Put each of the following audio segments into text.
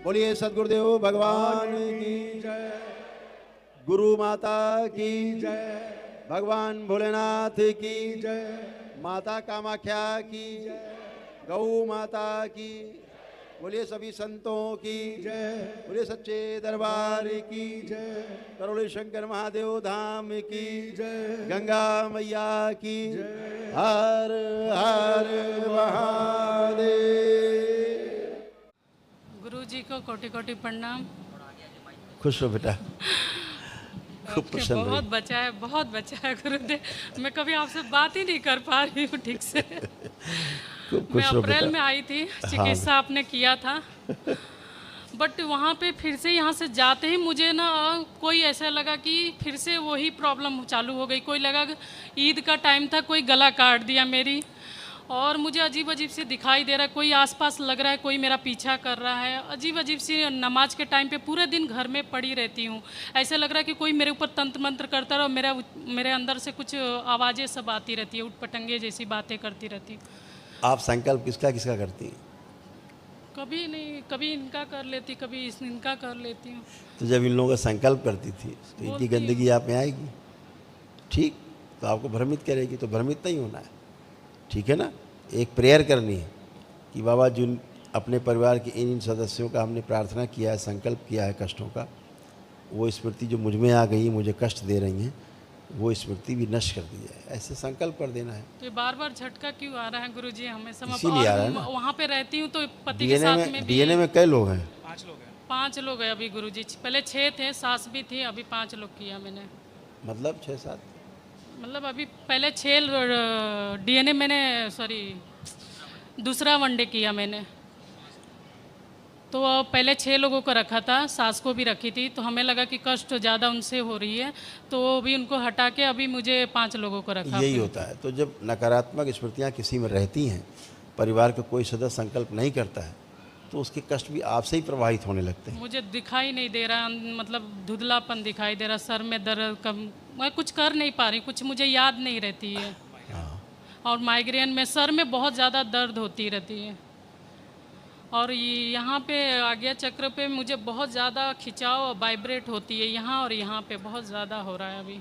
बोलिए सद्गुरुदेव भगवान की जय, गुरु माता की जय, भगवान भोलेनाथ की जय, माता कामाख्या की जय, गौ माता की, बोलिए सभी संतों की जय, बोलिए सच्चे दरबार की जय, करोड़े शंकर महादेव धाम की जय, गंगा मैया की जय, हर हर महादेव। गुरु जी को कोटि कोटि प्रणाम। खुश हो बेटा, खूब आपने प्रसन्न रही। बहुत बचा है गुरुदेव। मैं कभी आपसे बात ही नहीं कर पा रही हूँ ठीक से। खूब मैं खुश रहो बेटा। अप्रैल में आई थी, हाँ चिकित्सा आपने किया था, बट वहाँ पे फिर से यहाँ से जाते ही मुझे ना कोई ऐसा लगा कि फिर से वही प्रॉब्लम चालू हो गई। कोई लगा ईद का टाइम था, कोई गला काट दिया मेरी, और मुझे अजीब अजीब से दिखाई दे रहा है, कोई आसपास लग रहा है कोई मेरा पीछा कर रहा है। अजीब अजीब सी नमाज के टाइम पे पूरे दिन घर में पड़ी रहती हूँ। ऐसे लग रहा है कि कोई मेरे ऊपर तंत्र मंत्र करता है और मेरे अंदर से कुछ आवाज़ें सब आती रहती है, उटपटंगे जैसी बातें करती रहती हूँ। आप संकल्प किसका किसका करती हैं? कभी नहीं, कभी इनका कर लेती, कभी इनका कर लेती हूँ। तो जब इन लोगों का संकल्प करती थी तो इनकी बोलती गंदगी आप में आएगी, ठीक? तो आपको भ्रमित करेगी, तो भ्रमित नहीं होना है, ठीक है ना? एक प्रेयर करनी है कि बाबा जिन अपने परिवार के इन सदस्यों का हमने प्रार्थना किया है, संकल्प किया है कष्टों का, वो स्मृति जो मुझ में आ गई, मुझे कष्ट दे रही हैं, वो स्मृति भी नष्ट कर दी जाए, ऐसे संकल्प कर देना है। तो बार बार झटका क्यों आ रहा है गुरुजी हमेशा? इसीलिए आ रहा है ना। वहाँ पे रहती हूँ तो पति के साथ में भी डीएनए में कई लोग हैं? 5 लोग हैं अभी गुरुजी। पहले 6 थे, सास भी थी, अभी 5 लोग किया मैंने। मतलब 6-7? मतलब अभी पहले 6 डीएनए मैंने, सॉरी, दूसरा वनडे किया मैंने। तो पहले 6 लोगों को रखा था, सास को भी रखी थी, तो हमें लगा कि कष्ट ज़्यादा उनसे हो रही है, तो भी उनको हटा के अभी मुझे 5 लोगों को रखा। यही होता है। तो जब नकारात्मक स्मृतियाँ किसी में रहती हैं, परिवार का कोई सदस्य संकल्प नहीं करता है, तो उसके कष्ट भी आपसे ही प्रवाहित होने लगते हैं। मुझे दिखाई नहीं दे रहा, मतलब धुंधलापन दिखाई दे रहा, सर में दर्द, कम, मैं कुछ कर नहीं पा रही, कुछ मुझे याद नहीं रहती है। और माइग्रेन में सर में बहुत ज़्यादा दर्द होती रहती है, और यहाँ पे आज्ञा चक्र पे मुझे बहुत ज़्यादा खिंचाव, वाइब्रेट होती है यहाँ, और यहाँ पे बहुत ज़्यादा हो रहा है अभी।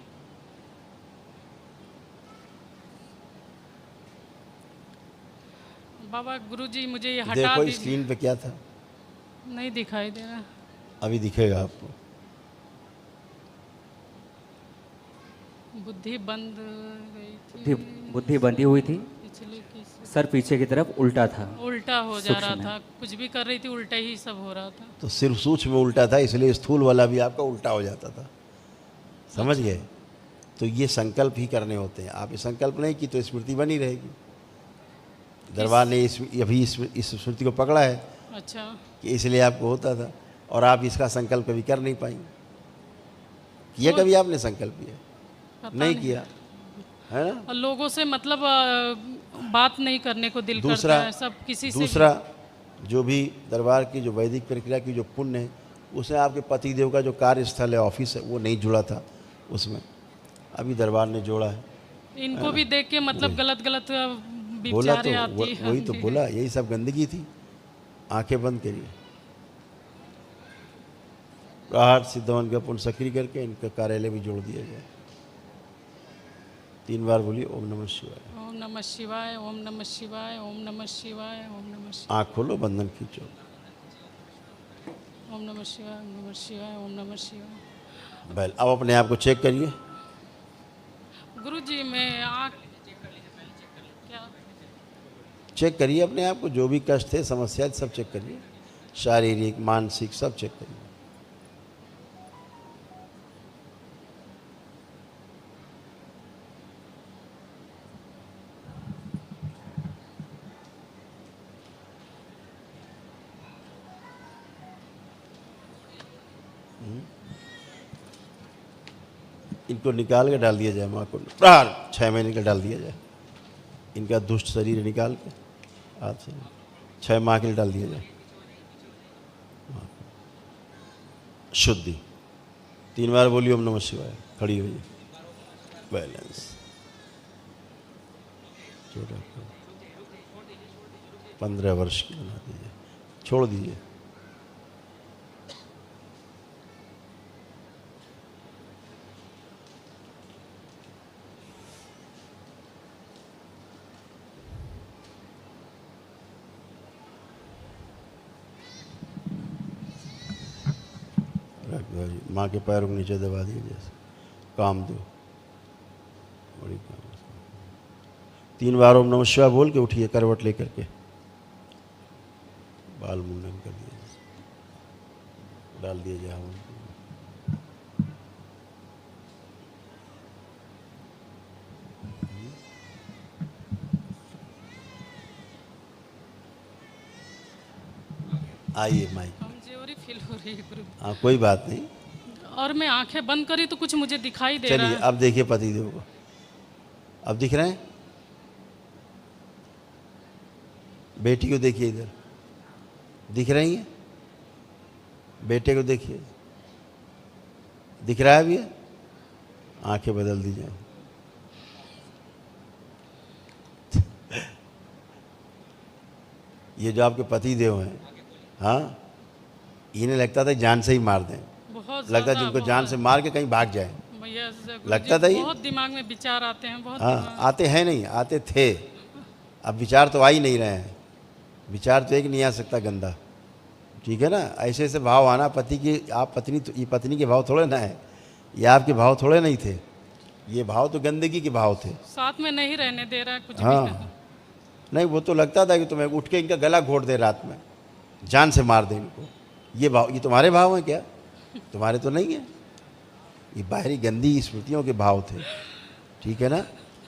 बाबा गुरुजी मुझे ये हटा देखो दीजिए। स्क्रीन पे क्या था? नहीं दिखाई दे रहा। अभी दिखेगा आपको। बुद्धि बंद गई थी, बुद्धि बंधी हुई थी, पिछले किस सर पीछे की तरफ उल्टा था, उल्टा हो जा रहा सूक्ष्म था, कुछ भी कर रही थी उल्टा ही सब हो रहा था। तो सिर्फ सूक्ष्म में उल्टा था, इसलिए स्थूल वाला भी आपका उल्टा हो जाता था, समझ गए? तो ये संकल्प ही करने होते हैं। आप ये संकल्प नहीं की तो स्मृति बनी रहेगी। दरबार ने अभी इस स्मृति को पकड़ा है। अच्छा, कि इसलिए आपको होता था, और आप इसका संकल्प कभी कर नहीं पाएंगे। किया कभी आपने संकल्प किया? नहीं किया है ना? और लोगों से मतलब बात नहीं करने को दिल करता है, सब किसी से। दूसरा जो भी दरबार की जो वैदिक प्रक्रिया की जो पुण्य है, उसमें आपके पतिदेव का जो कार्यस्थल है, ऑफिस है, वो नहीं जुड़ा था उसमें, अभी दरबार ने जोड़ा है। इनको भी देख के मतलब गलत गलत बोला विचारें तो आती है। वही तो बोला, यही सब गंदगी थी। आंखें बंद करिए, प्रहार सिद्धवन का पुण्य सक्रिय करके इनका कार्यालय भी जोड़ दिया जाए। 3 बार बोलिए ओम नमः शिवाय, ओम नमः शिवाय, ओम नमः शिवाय, ओम नमः शिवाय, ओम नमः शिवाय, आँख खोलो, बंधन खींचो। ओम नमः शिवाय, ओम नमः शिवाय, ओम नमः शिवाय। बैल, अब अपने आप को चेक करिए। गुरुजी मैं आँख क्या चेक करिए अपने आप को, जो भी कष्ट है, समस्या, सब चेक करिए, शारीरिक मानसिक सब चेक करिए। इनको निकाल के डाल दिया जाए, माँ को प्रहार 6 महीने का डाल दिया जाए। इनका दुष्ट शरीर निकाल के हाथ से 6 माह के लिए डाल दिया जाए। शुद्धि 3 बार बोलिए ओम नमः शिवाय, खड़ी होइए, बैलेंस, 15 वर्ष की बना दीजिए, छोड़ दीजिए। माँ के पैरों के नीचे दबा दिए जैसे काम दो, बड़ी काम। 3 बार ओम नमः शिवाय बोल के उठिए, करवट लेकर के बाल मुंडन कर दिए, डाल दिए जहाँ उनको। आइए माइक। कमजोरी फील हो रही है गुरु। हाँ कोई बात नहीं, और मैं आंखें बंद करी तो कुछ मुझे दिखाई दे रहा चलिए है। अब देखिए पतिदेव को, अब दिख रहे हैं। बेटी को देखिए, इधर दिख रही है, बेटे को देखिए, दिख रहा है अभी? आंखें बदल दीजिए। ये जो आपके पति देव हैं, हाँ, इन्हें लगता था जान से ही मार दें, बहुत लगता ज्यादा, जिनको जान से मार के कहीं भाग जाए। भैया से लगता था ये? बहुत दिमाग में विचार आते हैं, बहुत हाँ दिमाग। आते हैं, नहीं आते थे, अब विचार तो आ ही नहीं रहे हैं। विचार तो एक नहीं आ सकता गंदा, ठीक है ना। ऐसे ऐसे भाव आना, पति की आप पत्नी, तो ये पत्नी के भाव थोड़े ना है, ये आपके भाव थोड़े नहीं थे, ये भाव तो गंदगी के भाव थे। साथ में नहीं रहने दे रहा है कुछ भी। हाँ नहीं, वो तो लगता था कि तुम्हें उठ के इनका गला घोट दे रात में, जान से मार दे इनको। ये भाव, ये तुम्हारे भाव हैं क्या? तुम्हारे तो नहीं है, ये बाहरी गंदी स्मृतियों के भाव थे, ठीक है ना।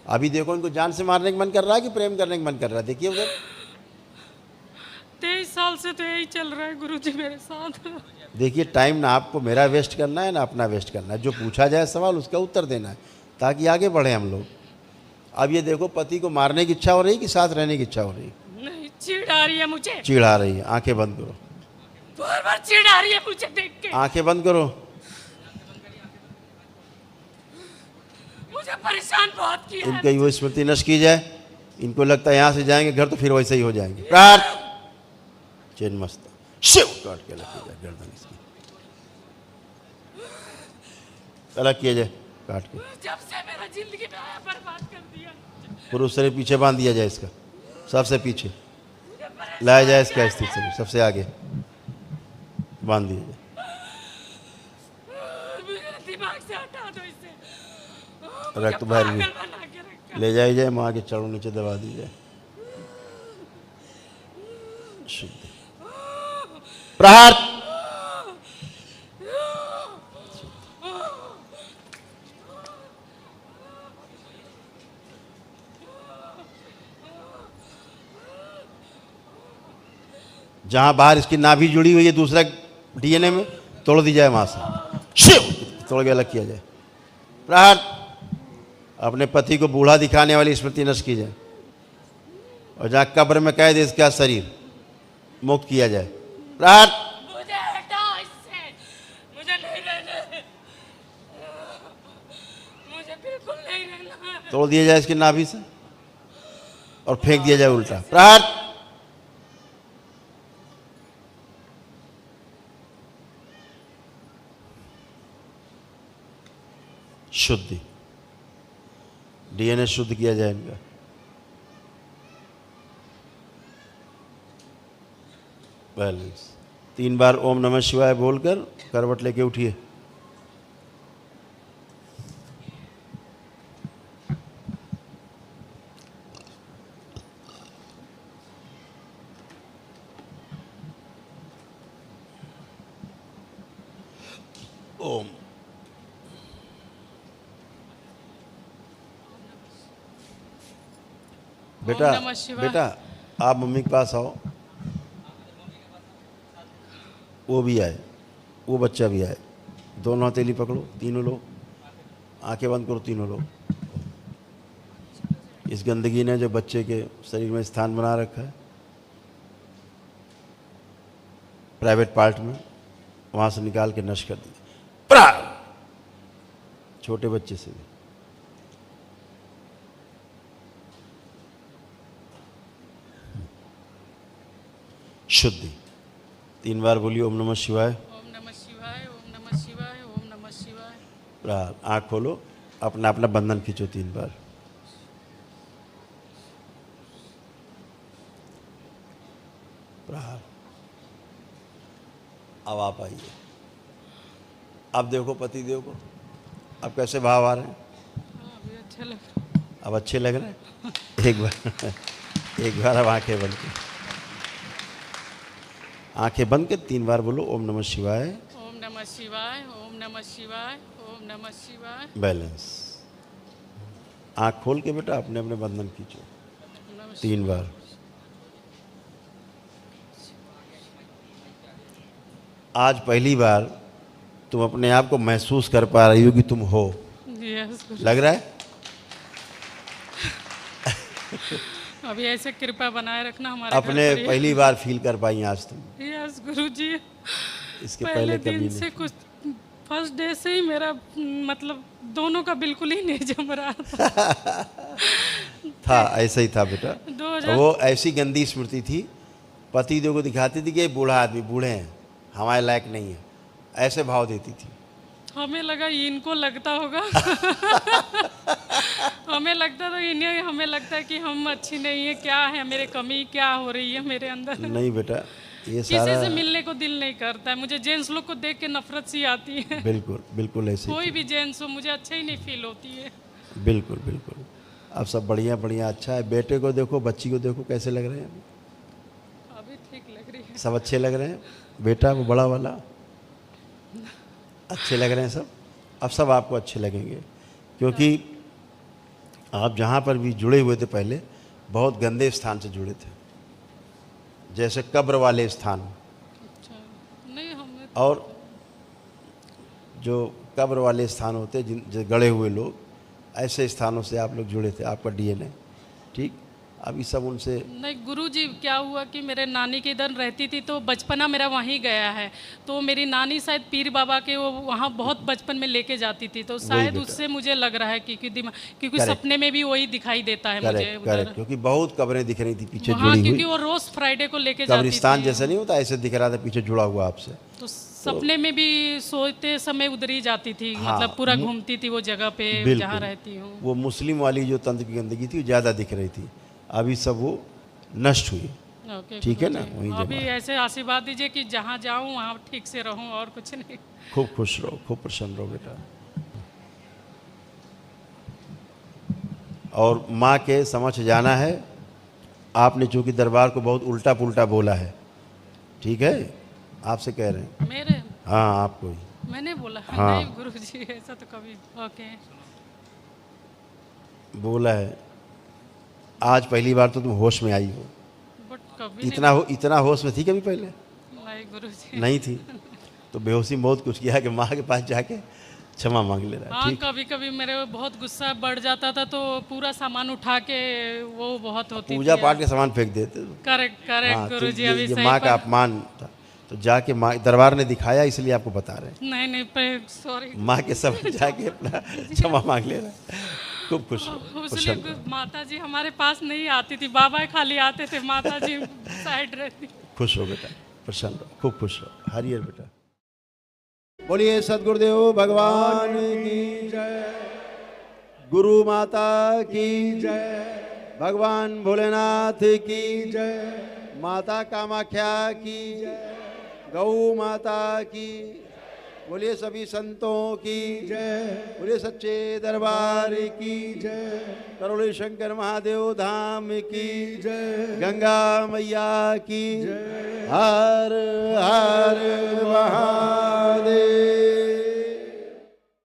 अभी देखो इनको जान से मारने का मन कर रहा है कि प्रेम करने का मन कर रहा है? देखिए उधर। 23 साल से तो यही चल रहा है गुरुजी मेरे साथ। देखिए टाइम ना आपको मेरा वेस्ट करना है ना अपना वेस्ट करना है, जो पूछा जाए सवाल उसका उत्तर देना है ताकि आगे बढ़े हम लोग। अब ये देखो, पति को मारने की इच्छा हो रही है कि साथ रहने की इच्छा हो रही है? नहीं, चिढ़ आ रही है मुझे, चिढ़ आ रही है। आंखें बंद करो, बार बार चिढ़ आ रही है मुझे देख के। आंखें बंद करो। मुझे परेशान बहुत किया है। इनका वो स्मृति नष्ट की जाए, इनको लगता है यहाँ से जाएंगे घर तो फिर वैसे ही हो जाएंगे। प्रार्थ चेन मस्त शिव काट के अलग किया जाए, गर्दन इसकी अलग किया जाए, काट के जब से मेरा जिंदगी में आया बर्बाद कर दिया। पुरुष से पीछे बांध दिया जाए, इसका सबसे पीछे लाया जाए, इसका स्थिति से सबसे आगे बांध दिया जाए। मेरे दिमाग से हटा दो इसे, रक्त बाहर पागल बना के रखा। ले जाई जाए, माँ के चरणों नीचे दबा दी जाए। शुद्ध प्रहार। जहां बाहर इसकी नाभि जुड़ी हुई है दूसरा डीएनए में, तोड़ दी जाए वहां से, शिव तोड़ के अलग किया जाए। प्रहार। अपने पति को बूढ़ा दिखाने वाली स्मृति नष्ट की जाए, और जहां कब्र में कैद इसका शरीर मुक्त किया जाए। प्रहार। मुझे हटाओ इससे, मुझे नहीं रहना, मुझे बिल्कुल नहीं रहना। तोड़ दिया जाए इसकी नाभि से और फेंक दिया जाए उल्टा। प्रहार। शुद्धि, डीएनए शुद्ध किया जाए इनका। बैलेंस। 3 बार ओम नमः शिवाय बोलकर करवट लेके उठिए। ओम। बेटा, ओम नमः शिवाय। बेटा आप मम्मी के पास आओ, वो भी आए, वो बच्चा भी आए, दोनों हथेली पकड़ो, तीनों लोग आंखें बंद करो, तीनों लोग। इस गंदगी ने जो बच्चे के शरीर में स्थान बना रखा है प्राइवेट पार्ट में, वहाँ से निकाल के नष्ट कर दीजिए। छोटे बच्चे से भी। शुद्धि। 3 बार बोलिए ओम नमः शिवाय। ओम नमः शिवाय, ओम नमः शिवाय, ओम नमः शिवाय। प्रहार। आँख खोलो, अपना अपना बंधन खींचो 3 बार। प्रहार। अब आप आइए, अब देखो पति देव को, अब कैसे भाव आ रहे हैं? हाँ, अभी अच्छा लग रहा है। अब अच्छे लग रहे हैं? एक बार अब आंखें बंद के, आंखें बंद के 3 बार बोलो ओम नमः शिवाय। ओम नमः शिवाय, ओम नमः शिवाय, ओम नमः शिवाय। बैलेंस। आंख खोल के बेटा अपने अपने बंधन खींचो 3 बार। आज पहली बार तुम अपने आप को महसूस कर पा रही हो कि तुम हो। यस गुरु। लग रहा है? अभी ऐसे कृपा बनाए रखना हमारे घर अपने पर ही। पहली बार फील कर पाई आज तुम। यस गुरु जी। इसके पहले पहले कभी दिन नहीं। से कुछ फर्स्ट डे से ही मेरा मतलब दोनों का बिल्कुल ही नहीं जम रहा था। था ऐसा ही था बेटा। 2000 वो ऐसी गंदी स्मृति थी, पति देव को दिखाती थी कि ये बूढ़ा आदमी, बूढ़े हैं, हमारे लायक नहीं है, ऐसे भाव देती थी। हमें लगा इनको लगता होगा। हमें लगता था इन्हें, हमें लगता है कि हम अच्छी नहीं है, क्या है मेरे कमी, क्या हो रही है मेरे अंदर। नहीं बेटा, ये किसी सारा से मिलने को दिल नहीं करता है, मुझे जेंट्स लोग को देख के नफरत सी आती है। बिल्कुल बिल्कुल ऐसे ही कोई भी जेंट्स हो मुझे अच्छा ही नहीं फील होती है। था। बिल्कुल बिल्कुल। अब सब बढ़िया बढ़िया अच्छा है। बेटे को देखो, बच्ची को देखो, कैसे लग रहे हैं? अभी ठीक लग रही है। सब अच्छे लग रहे हैं? बेटा वो बड़ा वाला अच्छे लग रहे हैं सब? अब सब आपको अच्छे लगेंगे, क्योंकि आप जहाँ पर भी जुड़े हुए थे पहले बहुत गंदे स्थान से जुड़े थे, जैसे कब्र वाले स्थान। अच्छा नहीं हमें और जो कब्र वाले स्थान होते जिन जो गड़े हुए लोग, ऐसे स्थानों से आप लोग जुड़े थे, आपका डीएनए। ठीक, अभी सब उनसे नहीं गुरुजी, क्या हुआ कि मेरे नानी के इधर रहती थी तो बचपना मेरा वहीं गया है। तो मेरी नानी शायद पीर बाबा के वो वहाँ बहुत बचपन में लेके जाती थी, तो शायद बेटा। उससे मुझे लग रहा है कि दिमाग, क्योंकि Correct. सपने में भी वही दिखाई देता है मुझे करेक्ट उधर करेक्ट, क्योंकि बहुत कब्रें दिख रही थी पीछे वहाँ, जुड़ी क्योंकि हुई। वो रोज फ्राइडे को लेके जाती कब्रिस्तान थी। जैसा नहीं होता, ऐसे दिख रहा था पीछे जुड़ा हुआ आपसे। तो सपने में भी सोते समय उधर ही जाती थी। हाँ, मतलब पूरा घूमती थी वो जगह पे बिल्कुल। जहाँ रहती हूँ। वो मुस्लिम वाली जो तंत्र की गंदगी थी वो ज़्यादा दिख रही थी, अभी सब वो नष्ट हुई। ओके ठीक है ना? गुरुजी। वही अभी जमा। ऐसे आशीर्वाद दीजिए कि जहाँ जाऊँ वहाँ ठीक से रहूँ और कुछ नहीं। खूब खुश रहो, खूब प्रसन्न रहो बेटा। और माँ के समक्ष जाना है। आपने चूंकि दरबार को बहुत उल्टा पुल्टा बोला है, ठीक है, आपसे कह रहे हैं। मेरे हाँ आपको ही। मैंने बोला हाँ। नहीं गुरुजी, ऐसा तो कभी। ओके बोला है। आज पहली बार तो तुम होश में आई हो। बट कभी इतना होश में थी कभी पहले? नहीं गुरुजी। नहीं थी। तो बेहोशी में बहुत कुछ किया कि माँ के पास जाके क्षमा मांग ले रहा है। हाँ ठीक, कभी कभी मेरे बहुत गुस्सा बढ़ जाता था तो पूरा सामान उठा के वो बहुत होती पूजा थी। पाठ के सामान फेंक देते। करेक्ट करेक्ट हाँ, तो गुरुजी, ये अभी सही माँ का पर- अपमान था, तो जाके माँ दरबार ने दिखाया, इसलिए आपको बता रहे हैं। नहीं नहीं सॉरी। माँ के सब जाके अपना क्षमा मांग ले रहा है। खूब खुश रहो, उसलिए प्रसन्न रहो। माता जी हमारे पास नहीं आती थी, बाबा खाली आते थे, माता जी साइड रहती। खुश रहो बेटा, प्रसन्न रहो, खूब खुश रहो। हरियर बेटा। बोलिए सदगुरुदेव भगवान की जय, गुरु माता की जय, भगवान भोलेनाथ की जय, माता कामाख्या की जय, गौ माता की। बोलिए सभी संतों की जय, बोलिए सच्चे दरबार की जय, करोड़े शंकर महादेव धाम की जय, गंगा मैया की जय। हर हर